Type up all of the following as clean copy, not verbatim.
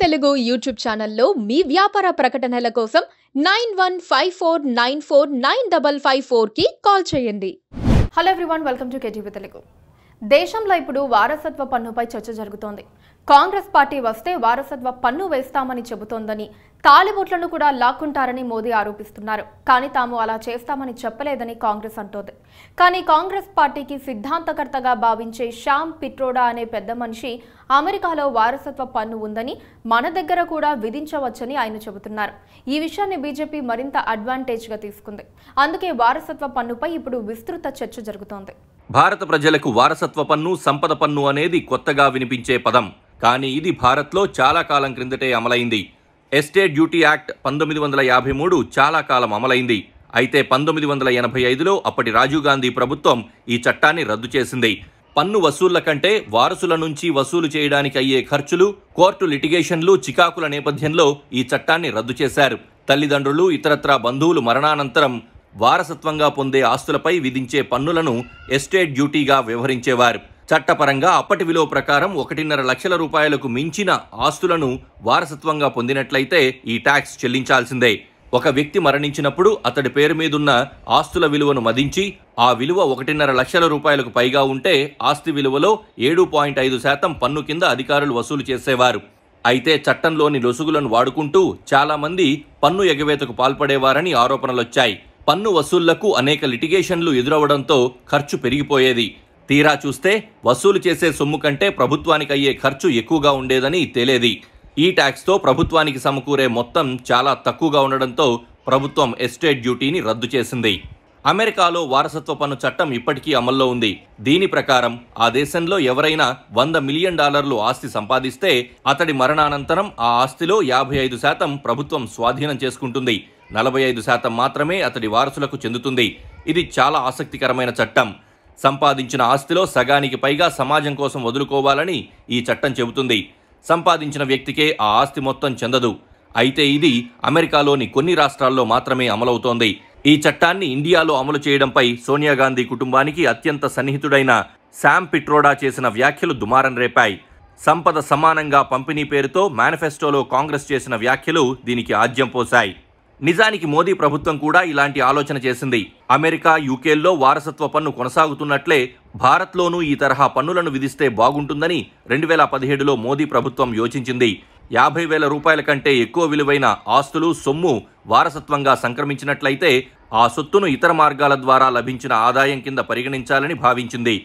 Telugu YouTube ఛానల్లో మీ వ్యాపార ప్రకటనల కోసం 9154949554 కి కాల్ చేయండి. Hello everyone, welcome to KTV Telugu. దేశంలో ఇప్పుడు వారసత్వ పన్నుపై చర్చ జరుగుతోంది. కాంగ్రెస్ పార్టీ వస్తే వారసత్వ పన్ను వేస్తామని చెబుతోందని, తాలిబోట్లను కూడా లాక్కుంటారని మోదీ ఆరోపిస్తున్నారు. కానీ తాము అలా చేస్తామని చెప్పలేదని కాంగ్రెస్ అంటోంది. కానీ కాంగ్రెస్ పార్టీకి సిద్ధాంతకర్తగా భావించే శ్యామ్ పిట్రోడా అనే పెద్ద మనిషి అమెరికాలో వారసత్వ పన్ను ఉందని, మన దగ్గర కూడా విధించవచ్చని ఆయన చెబుతున్నారు. ఈ విషయాన్ని బీజేపీ మరింత అడ్వాంటేజ్గా తీసుకుంది. అందుకే వారసత్వ పన్నుపై ఇప్పుడు విస్తృత చర్చ జరుగుతోంది. భారత ప్రజలకు వారసత్వ పన్ను, సంపద పన్ను అనేది కొత్తగా వినిపించే పదం. కానీ ఇది భారత్లో చాలా కాలం క్రిందటే అమలైంది. ఎస్టేట్ డ్యూటీ యాక్ట్ 1953 చాలా కాలం అమలైంది. అయితే 1985లో అప్పటి రాజీవ్ గాంధీ ప్రభుత్వం ఈ చట్టాన్ని రద్దు చేసింది. పన్ను వసూళ్ల కంటే వారసుల నుంచి వసూలు చేయడానికి అయ్యే ఖర్చులు, కోర్టు లిటిగేషన్లు, చికాకుల నేపథ్యంలో ఈ చట్టాన్ని రద్దు చేశారు. తల్లిదండ్రులు, ఇతరత్రా బంధువులు మరణానంతరం వారసత్వంగా పొందే ఆస్తులపై విధించే పన్నులను ఎస్టేట్ డ్యూటీగా వ్యవహరించేవారు. చట్టపరంగా అప్పటి విలువ ప్రకారం 1.5 లక్షల రూపాయలకు మించిన ఆస్తులను వారసత్వంగా పొందినట్లయితే ఈ ట్యాక్స్ చెల్లించాల్సిందే. ఒక వ్యక్తి మరణించినప్పుడు అతడి పేరు మీదున్న ఆస్తుల విలువను మదించి ఆ విలువ 1.5 లక్షల రూపాయలకు పైగా ఉంటే ఆస్తి విలువలో 7.5% పన్ను కింద అధికారులు వసూలు చేసేవారు. అయితే చట్టంలోని లొసుగులను వాడుకుంటూ చాలామంది పన్ను ఎగవేతకు పాల్పడేవారని ఆరోపణలొచ్చాయి. పన్ను వసూళ్లకు అనేక లిటిగేషన్లు ఎదురవడంతో ఖర్చు పెరిగిపోయేది. తీరా చూస్తే వసూలు చేసే సొమ్ము కంటే ప్రభుత్వానికి అయ్యే ఖర్చు ఎక్కువగా ఉండేదని తేలేది. ఈ ట్యాక్స్తో ప్రభుత్వానికి సమకూరే మొత్తం చాలా తక్కువగా ఉండడంతో ప్రభుత్వం ఎస్టేట్ డ్యూటీని రద్దు చేసింది. అమెరికాలో వారసత్వ పన్ను చట్టం ఇప్పటికీ అమల్లో ఉంది. దీని ప్రకారం ఆ దేశంలో ఎవరైనా $100 మిలియన్ ఆస్తి సంపాదిస్తే అతడి మరణానంతరం ఆ ఆస్తిలో 55% ప్రభుత్వం స్వాధీనం చేసుకుంటుంది. 45% మాత్రమే అతడి వారసులకు చెందుతుంది. ఇది చాలా ఆసక్తికరమైన చట్టం. సంపాదించిన ఆస్తిలో సగానికి పైగా సమాజం కోసం వదులుకోవాలని ఈ చట్టం చెబుతుంది. సంపాదించిన వ్యక్తికే ఆ ఆస్తి మొత్తం చెందదు. అయితే ఇది అమెరికాలోని కొన్ని రాష్ట్రాల్లో మాత్రమే అమలవుతోంది. ఈ చట్టాన్ని ఇండియాలో అమలు చేయడంపై సోనియా గాంధీ కుటుంబానికి అత్యంత సన్నిహితుడైన శ్యామ్ పిట్రోడా చేసిన వ్యాఖ్యలు దుమారం రేపాయి. సంపద సమానంగా పంపిణీ పేరుతో మేనిఫెస్టోలో కాంగ్రెస్ చేసిన వ్యాఖ్యలు దీనికి ఆజ్యం పోశాయి. నిజానికి మోదీ ప్రభుత్వం కూడా ఇలాంటి ఆలోచన చేసింది. అమెరికా, యూకేల్లో వారసత్వ పన్ను కొనసాగుతున్నట్లే భారత్లోనూ ఈ తరహా పన్నులను విధిస్తే బాగుంటుందని 2017లో మోదీ ప్రభుత్వం యోచించింది. 50,000 రూపాయల కంటే ఎక్కువ విలువైన ఆస్తులు, సొమ్ము వారసత్వంగా సంక్రమించినట్లయితే ఆ సొత్తును ఇతర మార్గాల ద్వారా లభించిన ఆదాయం కింద పరిగణించాలని భావించింది.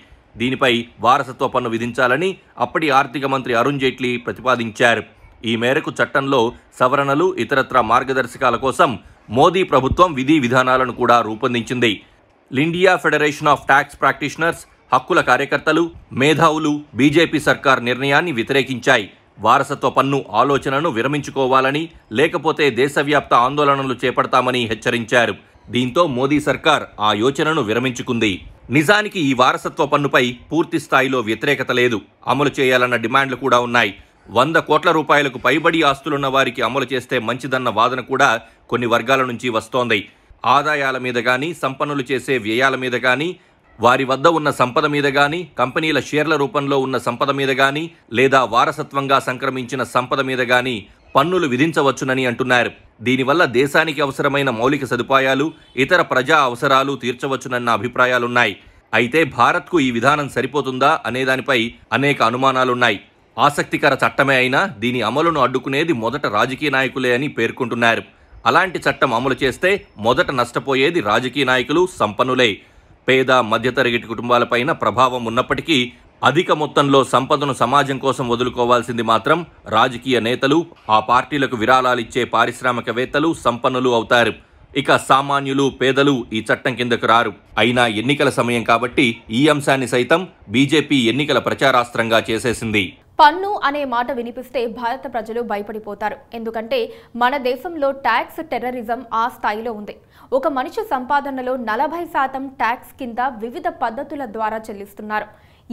దీనిపై వారసత్వ పన్ను విధించాలని అప్పటి ఆర్థిక మంత్రి అరుణ్ జైట్లీ ప్రతిపాదించారు. ఈ మేరకు చట్టంలో సవరణలు, ఇతరత్రా మార్గదర్శకాల కోసం మోదీ ప్రభుత్వం విధి విధానాలను కూడా రూపొందించింది. India federation of tax practitioners, హక్కుల కార్యకర్తలు, మేధావులు బీజేపీ సర్కార్ నిర్ణయాన్ని వ్యతిరేకించాయి. వారసత్వ పన్ను ఆలోచనను విరమించుకోవాలని, లేకపోతే దేశవ్యాప్త ఆందోళనలు చేపడతామని హెచ్చరించారు. దీంతో మోదీ సర్కార్ ఆ యోచనను విరమించుకుంది. నిజానికి ఈ వారసత్వ పన్నుపై పూర్తి స్థాయిలో వ్యతిరేకత లేదు. అమలు చేయాలన్న డిమాండ్లు కూడా ఉన్నాయి. 100 కోట్ల రూపాయలకు పైబడి ఆస్తులున్న వారికి అమలు చేస్తే మంచిదన్న వాదన కూడా కొన్ని వర్గాల నుంచి వస్తోంది. ఆదాయాల మీద కానీ, సంపన్నులు చేసే వ్యయాల మీద కానీ, వారి వద్ద ఉన్న సంపద మీద కానీ, కంపెనీల షేర్ల రూపంలో ఉన్న సంపద మీద కానీ, లేదా వారసత్వంగా సంక్రమించిన సంపద మీద కానీ పన్నులు విధించవచ్చునని అంటున్నారు. దీనివల్ల దేశానికి అవసరమైన మౌలిక సదుపాయాలు, ఇతర ప్రజా అవసరాలు తీర్చవచ్చునన్న అభిప్రాయాలున్నాయి. అయితే భారత్కు ఈ విధానం సరిపోతుందా అనేదానిపై అనేక అనుమానాలున్నాయి. ఆసక్తికర చట్టమే అయినా దీని అమలును అడ్డుకునేది మొదట రాజకీయ నాయకులే అని పేర్కొంటున్నారు. అలాంటి చట్టం అమలు చేస్తే మొదట నష్టపోయేది రాజకీయ నాయకులు, సంపన్నులే. పేద, మధ్యతరగతి కుటుంబాలపైన ప్రభావం ఉన్నప్పటికీ అధిక మొత్తంలో సంపదను సమాజం కోసం వదులుకోవాల్సింది మాత్రం రాజకీయ నేతలు, ఆ పార్టీలకు విరాళాలిచ్చే పారిశ్రామికవేత్తలు, సంపన్నులు అవుతారు. ఇక సామాన్యులు, పేదలు ఈ చట్టం కిందకు రారు. అయినా ఎన్నికల సమయం కాబట్టి ఈ అంశాన్ని సైతం బీజేపీ ఎన్నికల ప్రచారాస్త్రంగా చేసేసింది. పన్ను అనే మాట వినిపిస్తే భారత ప్రజలు భయపడిపోతారు. ఎందుకంటే మన దేశంలో ట్యాక్స్ టెర్రరిజం ఆ స్థాయిలో ఉంది. ఒక మనిషి సంపాదనలో 40% ట్యాక్స్ కింద వివిధ పద్ధతుల ద్వారా చెల్లిస్తున్నారు.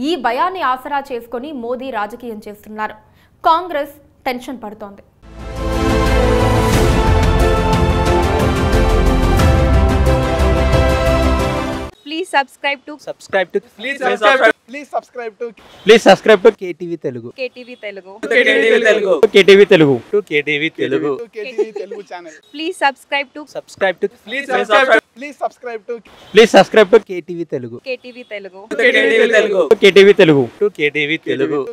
ఈ భయాన్ని ఆసరా చేసుకొని మోదీ రాజకీయం చేస్తున్నారు. కాంగ్రెస్ టెన్షన్ పడుతోంది. Please subscribe to KTV Telugu. KTV Telugu. KTV Telugu channel. Please subscribe to Please subscribe to KTV Telugu. KTV Telugu.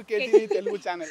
KTV Telugu channel.